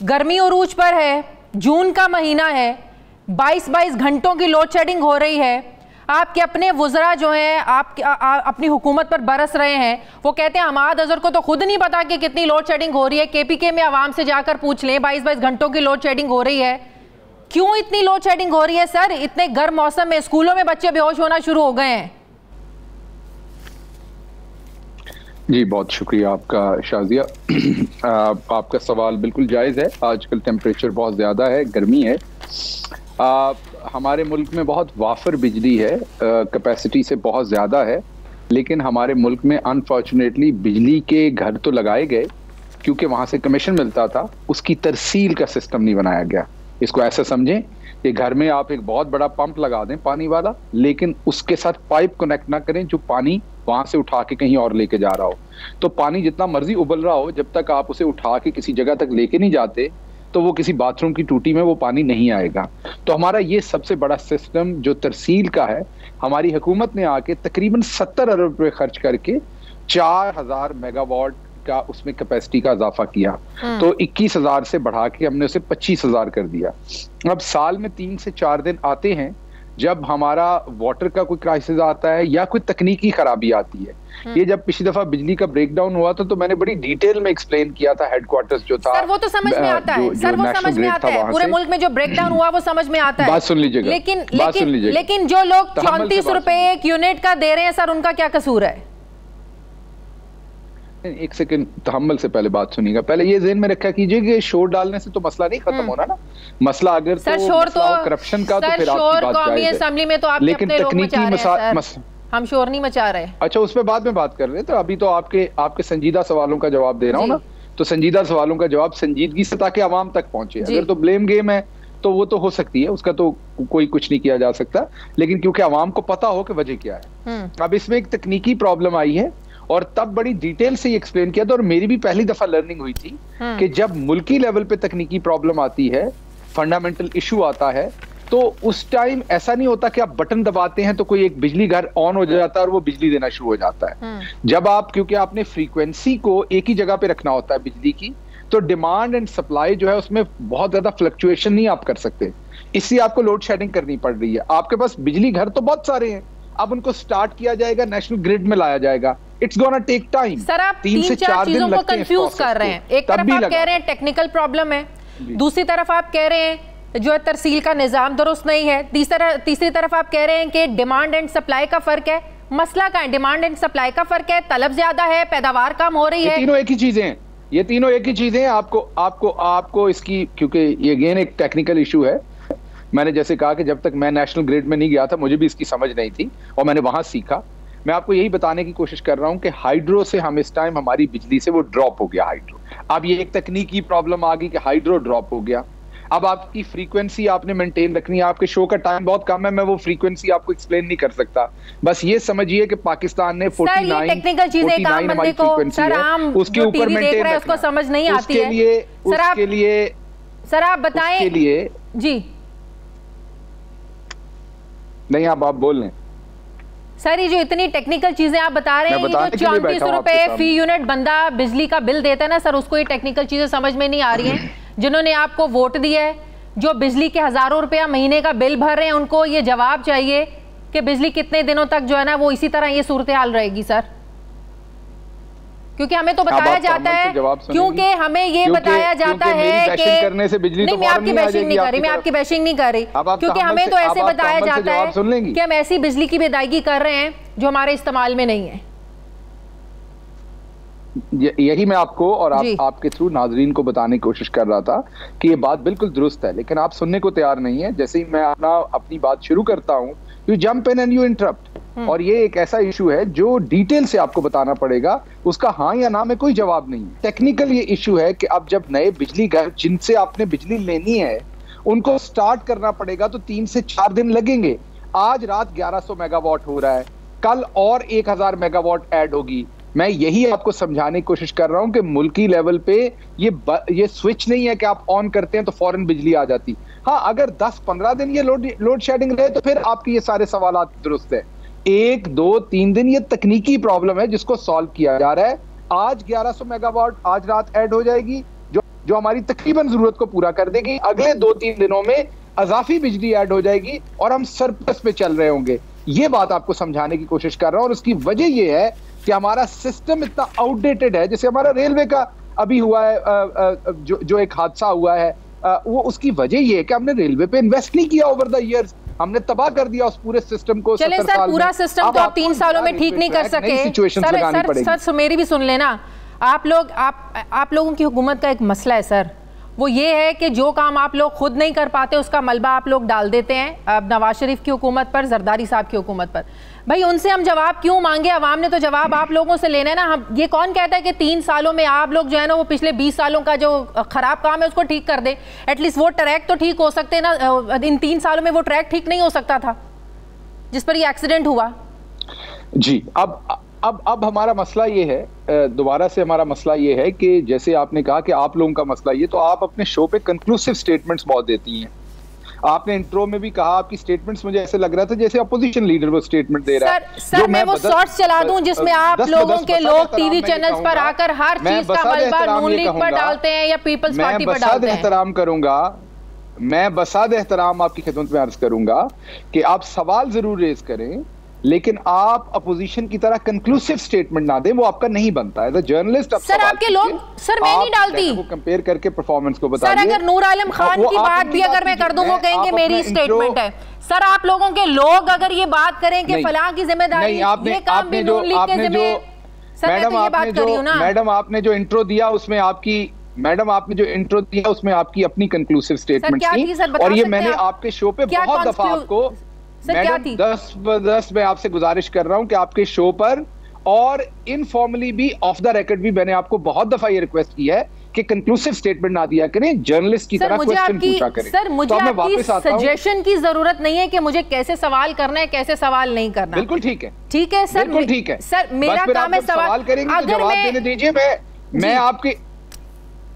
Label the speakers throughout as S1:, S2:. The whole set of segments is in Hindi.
S1: गर्मी उरूज पर है, जून का महीना है, 22-22 घंटों की लोड शेडिंग हो रही है। आपके अपने वुज़रा जो हैं अपनी हुकूमत पर बरस रहे हैं, वो कहते हैं हमाद अजहर को तो खुद नहीं पता कि कितनी लोड शेडिंग हो रही है। KPK में आवाम से जाकर पूछ लें, 22-22 घंटों की लोड शेडिंग हो रही है। क्यों इतनी लोड शेडिंग हो रही है सर? इतने गर्म मौसम में स्कूलों में बच्चे बेहोश होना शुरू हो गए हैं।
S2: जी बहुत शुक्रिया आपका शाजिया। आपका सवाल बिल्कुल जायज़ है। आजकल टेम्परेचर बहुत ज़्यादा है, गर्मी है। हमारे मुल्क में बहुत वाफर बिजली है, कैपेसिटी से बहुत ज़्यादा है, लेकिन हमारे मुल्क में अनफॉर्चुनेटली बिजली के घर तो लगाए गए क्योंकि वहाँ से कमीशन मिलता था, उसकी तरसील का सिस्टम नहीं बनाया गया। इसको ऐसा समझें कि घर में आप एक बहुत बड़ा पंप लगा दें पानी वाला, लेकिन उसके साथ पाइप कनेक्ट ना करें जो पानी वहां से उठा के कहीं और लेके जा रहा हो। तो पानी जितना मर्जी उबल रहा हो, जब तक आप उसे उठा के किसी जगह तक लेके नहीं जाते तो वो किसी बाथरूम की टूटी में वो पानी नहीं आएगा। तो हमारा ये सबसे बड़ा सिस्टम जो तरसील का है, हमारी हुकूमत ने आके तकरीबन 70 अरब रुपए खर्च करके 4000 मेगावाट का उसमें कैपेसिटी का इजाफा किया। तो 21,000 से बढ़ा के हमने उसे 25,000 कर दिया। अब साल में 3 से 4 दिन आते हैं जब हमारा वाटर का कोई क्राइसिस आता है या कोई तकनीकी खराबी आती है। ये जब पिछली दफा बिजली का ब्रेकडाउन हुआ था तो मैंने बड़ी डिटेल में एक्सप्लेन किया था हेडक्वार्टर्स जो था।
S1: सर वो तो समझ में आता है, सर वो समझ में आता है, पूरे मुल्क में जो ब्रेकडाउन हुआ वो समझ में आता है।
S2: बात सुन लीजिएगा,
S1: लेकिन जो लोग 34 रुपए एक यूनिट का दे रहे हैं सर, उनका क्या कसूर है?
S2: एक सेकंड तहम्मुल से पहले बात सुनिएगा। पहले ये ज़हन में रखा कीजिए कि शोर डालने से तो मसला नहीं खत्म होना ना। मसला अगर
S1: सर तो शोर तो
S2: करप्शन का तो फिर आपकी बात जायज़ है।
S1: असेंबली में तो आपके अपने लोग मचा रहे हैं सर। हम शोर नहीं मचा रहे।
S2: अच्छा, उस पर बाद में बात कर रहे हैं। तो अभी तो आपके संजीदा सवालों का जवाब दे रहा हूँ ना। तो संजीदा सवालों का जवाब संजीदगी से ताकि आवाम तक पहुंचे। अगर तो ब्लेम गेम है तो वो तो हो सकती है, उसका तो कोई कुछ नहीं किया जा सकता, लेकिन क्योंकि आवाम को पता हो कि वजह क्या है। अब इसमें एक तकनीकी प्रॉब्लम आई है और तब बड़ी डिटेल से एक्सप्लेन किया था, और मेरी भी पहली दफा लर्निंग हुई थी कि जब मुल्की लेवल पे तकनीकी प्रॉब्लम आती है, फंडामेंटल इशू आता है, तो उस टाइम ऐसा नहीं होता कि आप बटन दबाते हैं तो कोई एक बिजली घर ऑन हो जाता है और वो बिजली देना शुरू हो जाता है। जब आप, क्योंकि आपने फ्रीक्वेंसी को एक ही जगह पे रखना होता है बिजली की, तो डिमांड एंड सप्लाई जो है उसमें बहुत ज्यादा फ्लक्चुएशन नहीं आप कर सकते, इसलिए आपको लोड शेडिंग करनी पड़ रही है। आपके पास बिजली घर तो बहुत सारे हैं, अब उनको स्टार्ट किया जाएगा, नेशनल ग्रिड में लाया जाएगा। It's gonna take time.
S1: Sir आप 3 से 4 चीजों को कंफ्यूज कर रहे हैं। एक तरफ आप कह रहे हैं टेक्निकल प्रॉब्लम है, दूसरी तरफ आप कह रहे हैं जो है तरसील का निजाम दुरुस्त नहीं है, तीसरी तरफ आप कह रहे हैं कि डिमांड एंड सप्लाई का फर्क है। मसला का है, डिमांड एंड सप्लाई का फर्क है, तलब ज्यादा है, पैदावार कम हो रही है।
S2: तीनों एक ही चीजें हैं, ये तीनों एक ही चीजें हैं। आपको इसकी, क्योंकि ये अगेन एक टेक्निकल इशू है। मैंने जैसे कहा कि जब तक मैं नेशनल ग्रिड में नहीं गया था मुझे भी इसकी समझ नहीं थी और मैंने वहां सीखा। मैं आपको यही बताने की कोशिश कर रहा हूं कि हाइड्रो से हम इस टाइम हमारी बिजली से वो ड्रॉप हो गया हाइड्रो। अब ये एक तकनीकी प्रॉब्लम आ गई कि हाइड्रो ड्रॉप हो गया। अब आपकी फ्रीक्वेंसी आपने मेंटेन रखनी है। आपके शो का टाइम बहुत कम है, मैं वो फ्रीक्वेंसी आपको एक्सप्लेन नहीं कर सकता। बस ये समझिए कि पाकिस्तान ने 49
S1: टेक्निकल चीजें एक आम बंदे को, सर आम
S2: उसके ऊपर मेंटेन रखना,
S1: उसको समझ नहीं आती है।
S2: उसके लिए
S1: सर आप बताएं।
S2: उसके लिए
S1: जी
S2: नहीं, आप बोल लें
S1: सर। ये जो इतनी टेक्निकल चीजें आप बता रहे हैं, ये जो 34 रुपए फी यूनिट बंदा बिजली का बिल देता है ना सर, उसको ये टेक्निकल चीजें समझ में नहीं आ रही हैं। जिन्होंने आपको वोट दिया है, जो बिजली के हजारों रुपया महीने का बिल भर रहे हैं, उनको ये जवाब चाहिए कि बिजली कितने दिनों तक जो है ना वो इसी तरह ये सूरत हाल रहेगी सर। क्योंकि हमें तो बताया जाता है, क्योंकि हमें ये बताया जाता है कि
S2: करने से बिजली
S1: नहीं, मैं आपकी बैशिंग नहीं कर रही, मैं आपकी बैशिंग नहीं कर रही, क्योंकि हमें तो ऐसे बताया जाता है कि हम ऐसी बिजली की बेदायगी कर रहे हैं जो हमारे इस्तेमाल में नहीं है।
S2: यही मैं आपको और आपके थ्रू नाजरीन को बताने की कोशिश कर रहा था कि ये बात बिल्कुल दुरुस्त है, लेकिन आप सुनने को तैयार नहीं है। जैसे ही मैं अपनी बात शुरू करता हूँ, you jump in and you interrupt. और ये एक ऐसा इशू है जो डिटेल से आपको बताना पड़ेगा, उसका हाँ या ना में कोई जवाब नहीं। टेक्निकल ये इशू है कि अब जब नए बिजली घर जिनसे आपने बिजली लेनी है उनको स्टार्ट करना पड़ेगा तो 3 से 4 दिन लगेंगे। आज रात 1100 मेगावाट हो रहा है, कल और 1000 मेगावाट ऐड होगी। मैं यही आपको समझाने की कोशिश कर रहा हूं कि मुल्की लेवल पे ये स्विच नहीं है कि आप ऑन करते हैं तो फौरन बिजली आ जाती। हाँ, अगर 10-15 दिन ये लोड शेडिंग रहे तो फिर आपके ये सारे सवालात दुरुस्त है। 1, 2, 3 दिन ये तकनीकी प्रॉब्लम है जिसको सॉल्व किया जा रहा है। आज 1100 मेगावाट आज रात ऐड हो जाएगी, जो जो हमारी तकरीबन जरूरत को पूरा कर देगी। अगले 2-3 दिनों में अजाफी बिजली ऐड हो जाएगी और हम सरप्लस पे चल रहे होंगे। ये बात आपको समझाने की कोशिश कर रहा हूं और उसकी वजह ये है कि हमारा सिस्टम इतना आउटडेटेड है। जैसे हमारा रेलवे का अभी हुआ है, जो एक हादसा हुआ है, वो उसकी वजह ये है कि हमने रेलवे पे इन्वेस्ट नहीं किया ओवर द ईयर्स। हमने तबाह कर दिया उस पूरे सिस्टम को।
S1: चलें सर, पूरा सिस्टम तो आप 3 सालों में ठीक नहीं कर सके। सर मेरी भी सुन लेना। आप लोगों की हुकूमत का एक मसला है सर, वो ये है कि जो काम आप लोग खुद नहीं कर पाते उसका मलबा आप लोग डाल देते हैं अब नवाज शरीफ की हुकूमत पर, जरदारी साहब की हुकूमत पर। भाई उनसे हम जवाब क्यों मांगे? अवाम ने तो जवाब आप लोगों से लेना है ना। हम ये कौन कहता है कि 3 सालों में आप लोग जो है ना वो पिछले 20 सालों का जो खराब काम है उसको ठीक कर दे। एटलीस्ट वो ट्रैक तो ठीक हो सकते ना। इन 3 सालों में वो ट्रैक ठीक नहीं हो सकता था जिस पर ये एक्सीडेंट हुआ।
S2: जी, अब हमारा मसला ये है, दोबारा से हमारा मसला ये है कि जैसे आपने कहा कि आप लोगों का मसला ये, तो आप अपने शो पे कंक्लूसिव स्टेटमेंट्स बहुत देती हैं। आपने इंट्रो में भी कहा, आपकी स्टेटमेंट्स मुझे ऐसे लग रहा था जैसे अपोजिशन लीडर वो स्टेटमेंट दे रहा है।
S1: सर मैं वो शॉर्ट्स चला दूं जिसमें आप लोगों के लोग टीवी चैनल्स पर आकर हर चीज का मलबा नून लीग पर डालते हैं या पीपल्स पार्टी पर डालते हैं।
S2: एहतराम करूंगा, मैं बसाद एहतराम आपकी खिदमत में अर्ज करूंगा कि आप सवाल जरूर रेज करें, लेकिन आप अपोजिशन की तरह कंक्लूसिव स्टेटमेंट ना दें, वो आपका नहीं बनता है। जर्नलिस्ट
S1: सर आपके लोग, सर मैं नहीं डालती,
S2: वो कंपेयर करके परफॉर्मेंस को बताइए।
S1: सर अगर नूर आलम खान की बात भी अगर मैं कर दूं वो कहेंगे मेरी स्टेटमेंट है। सर आप लोगों के लोग अगर ये बात करें कि फलां की जिम्मेदारी, ये काम भी नून लीग के जिम्मे।
S2: मैडम आपने जो इंट्रो दिया उसमें आपकी अपनी कंक्लूसिव स्टेटमेंट थी और ये मैंने आपके शो पे बहुत दफा आपको मैडम 10 मैं आपसे गुजारिश कर रहा हूं कि आपके शो पर और इनफॉर्मली भी ऑफ द रिकॉर्ड भी मैंने आपको बहुत दफा ये रिक्वेस्ट की है कि कंक्लूसिव स्टेटमेंट ना दिया करें, जर्नलिस्ट की तरह क्वेश्चन पूछा करें।
S1: सर मुझे तो आपकी सजेशन की जरूरत नहीं है कि मुझे कैसे सवाल करना है, कैसे सवाल नहीं करना।
S2: बिल्कुल ठीक है,
S1: ठीक है सर,
S2: बिल्कुल ठीक है
S1: सर। मेरा काम है
S2: सवाल करेंगे तो जवाब देने दीजिए। मैं आपके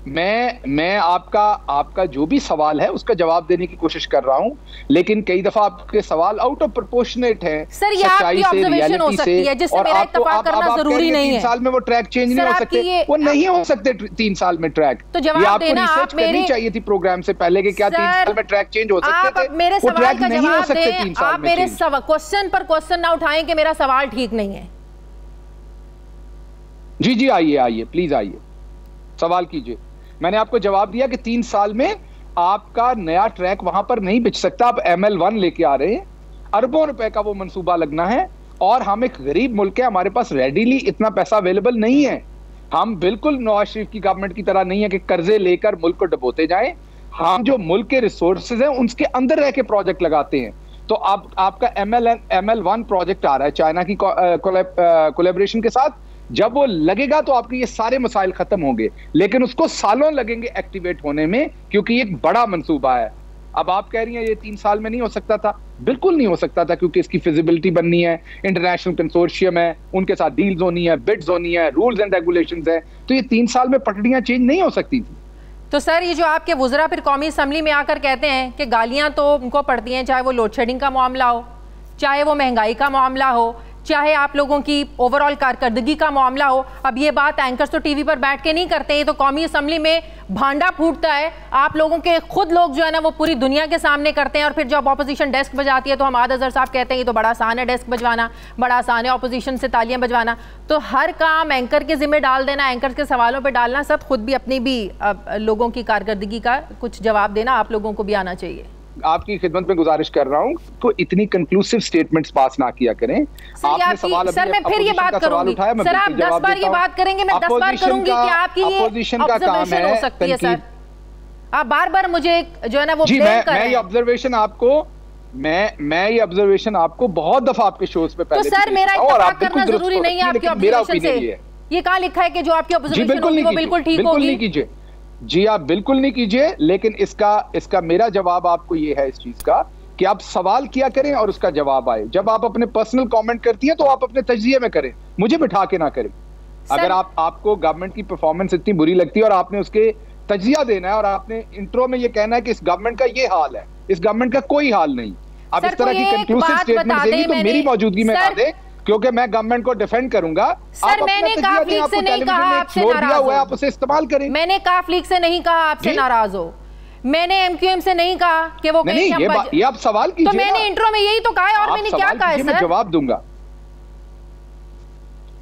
S2: मैं आपका जो भी सवाल है उसका जवाब देने की कोशिश कर रहा हूं, लेकिन कई दफा आपके सवाल आउट ऑफ प्रोपोर्शनेट है।
S1: सर ये आपकी ऑब्जर्वेशन हो सकती है जिससे मेरा इत्तेफाक करना जरूरी नहीं है।
S2: 3 साल में वो ट्रैक चेंज नहीं हो सकते, वो नहीं हो सकते 3 साल में ट्रैक।
S1: तो जवाब देना आप
S2: करनी चाहिए थी प्रोग्राम से पहले कि क्या 3 साल में ट्रैक चेंज हो सकते थे।
S1: मेरे सवाल का जवाब दें, आप मेरे क्वेश्चन पर क्वेश्चन ना उठाएं कि मेरा सवाल ठीक नहीं है।
S2: जी आइए प्लीज आइए, सवाल कीजिए। मैंने आपको जवाब दिया कि 3 साल में आपका नया ट्रैक वहां पर नहीं बिछ सकता। आप ML1 लेके आ रहे हैं, अरबों रुपए का वो मंसूबा लगना है और हम एक गरीब मुल्क है, हमारे पास रेडीली इतना पैसा अवेलेबल नहीं है। हम बिल्कुल नवाज शरीफ की गवर्नमेंट की तरह नहीं है कि कर्जे लेकर मुल्क को डबोते जाएं। हम जो मुल्क के रिसोर्सेज हैं उनके अंदर रह के प्रोजेक्ट लगाते हैं। तो अब आपका ML1 प्रोजेक्ट आ रहा है चाइना की कोलैबोरेशन के साथ। जब वो लगेगा तो आपके ये सारे मसाइल खत्म होंगे, लेकिन उसको सालों लगेंगे एक्टिवेट होने में, क्योंकि एक बड़ा मंसूबा है। अब आप कह रही हैं ये 3 साल में नहीं हो सकता था, बिल्कुल नहीं हो सकता था, क्योंकि इसकी फिजिबिलिटी बननी है, इंटरनेशनल कंसोर्शियम है, उनके साथ डील्स होनी है, बिड्स होनी है, रूल्स एंड रेगुलेशंस है। तो ये 3 साल में पटड़ियां चेंज नहीं हो सकती थी।
S1: तो सर ये जो आपके वुज़रा फिर कौमी असम्बली में आकर कहते हैं कि गालियां तो उनको पड़ती हैं, चाहे वो लोड शेडिंग का मामला हो, चाहे वो महंगाई का मामला हो, चाहे आप लोगों की ओवरऑल कारकर्दगी का मामला हो। अब ये बात एंकर्स तो टीवी पर बैठ के नहीं करते हैं, तो कौमी असम्बली में भांडा फूटता है। आप लोगों के खुद लोग जो है ना वो पूरी दुनिया के सामने करते हैं, और फिर जब ऑपोजिशन डेस्क बजाती है तो हम अजहर साहब कहते हैं ये तो बड़ा आसान है डेस्क बजवाना, बड़ा आसान है ऑपोजिशन से तालियां बजवाना। तो हर काम एंकर के जिम्मे डाल देना, एंकर के सवालों पर डालना, सब खुद भी अपनी भी लोगों की कारकर्दगी का कुछ जवाब देना आप लोगों को भी आना चाहिए।
S2: आपकी खिदमत में गुजारिश कर रहा हूं तो इतनी कंक्लूसिव स्टेटमेंट्स पास ना किया करें।
S1: आपने सवाल सर मैं फिर ये बात करूंगी, सर आप 10 बार ये बात करेंगे, मैं 10 बार करूंगी कि आपकी ये ऑब्जर्वेशन हो सकती है। सर आप बार-बार मुझे जो है ना वो ब्लेम कर रहे हैं।
S2: मैं ये ऑब्जर्वेशन आपको बहुत दफा आपके शोज पे पहले,
S1: तो सर मेरा इत्तेफाक करना जरूरी नहीं है आपकी ऑब्जर्वेशन से। ये कहां लिखा है कि जो आपकी ऑब्जर्वेशन होगी वो बिल्कुल ठीक होगी?
S2: जी आप बिल्कुल नहीं कीजिए, लेकिन इसका मेरा जवाब आपको ये है इस चीज का कि आप सवाल किया करें और उसका जवाब आए। जब आप अपने पर्सनल कमेंट करती हैं तो आप अपने तज्जिए में करें, मुझे बिठा के ना करें। अगर आपको गवर्नमेंट की परफॉर्मेंस इतनी बुरी लगती है और आपने उसके तज्जिया देना है और आपने इंट्रो में ये कहना है कि इस गवर्नमेंट का ये हाल है, इस गवर्नमेंट का कोई हाल नहीं, आप इस तरह की कंक्लूसिव स्टेटमेंट देंगे तो मेरी मौजूदगी में ना दें। क्योंकि मैं गवर्नमेंट को डिफेंड करूंगा।
S1: सर मैंने काफ लीग से नहीं कहा आपसे नाराज हो,
S2: आप उसे इस्तेमाल करें।
S1: मैंने काफ लीग से नहीं कहा आपसे नाराज हो, मैंने एमक्यूएम से नहीं कहा कि वो
S2: नहीं, ये आप सवाल कीजिए।
S1: तो मैंने इंट्रो में यही तो कहा है, और मैंने क्या कहा है सर?
S2: मैं जवाब दूंगा।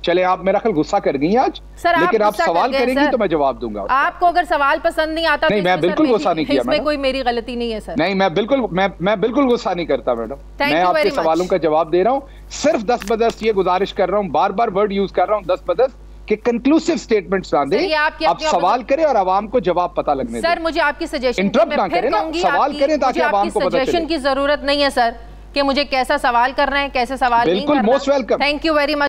S2: चले आप मेरा ख्याल गुस्सा कर गई आज सर, लेकिन आप सवाल करेंगी तो मैं जवाब दूंगा।
S1: आपको अगर सवाल पसंद नहीं आता
S2: नहीं, मैं बिल्कुल गुस्सा नहीं किया,
S1: इसमें कोई मेरी गलती नहीं है सर।
S2: नहीं, मैं बिल्कुल गुस्सा नहीं करता मैडम। मैं आपके सवालों का जवाब दे रहा हूँ, सिर्फ 10 बदस ये गुजारिश कर रहा हूँ, बार बार वर्ड यूज कर रहा हूँ 10 बदस के कंक्लूसिव स्टेटमेंट्स ना दें, आप सवाल करें और आवाम को जवाब पता लगने दें।
S1: सर मुझे आपकी सजेशन
S2: इंटरप्ट ना करें ना, सवाल करें ताकि आवाम को पता चले।
S1: की जरूरत नहीं है सर कि मुझे कैसा सवाल करना है, कैसे सवाल नहीं करना।
S2: बिल्कुल, most welcome.
S1: Thank you very much.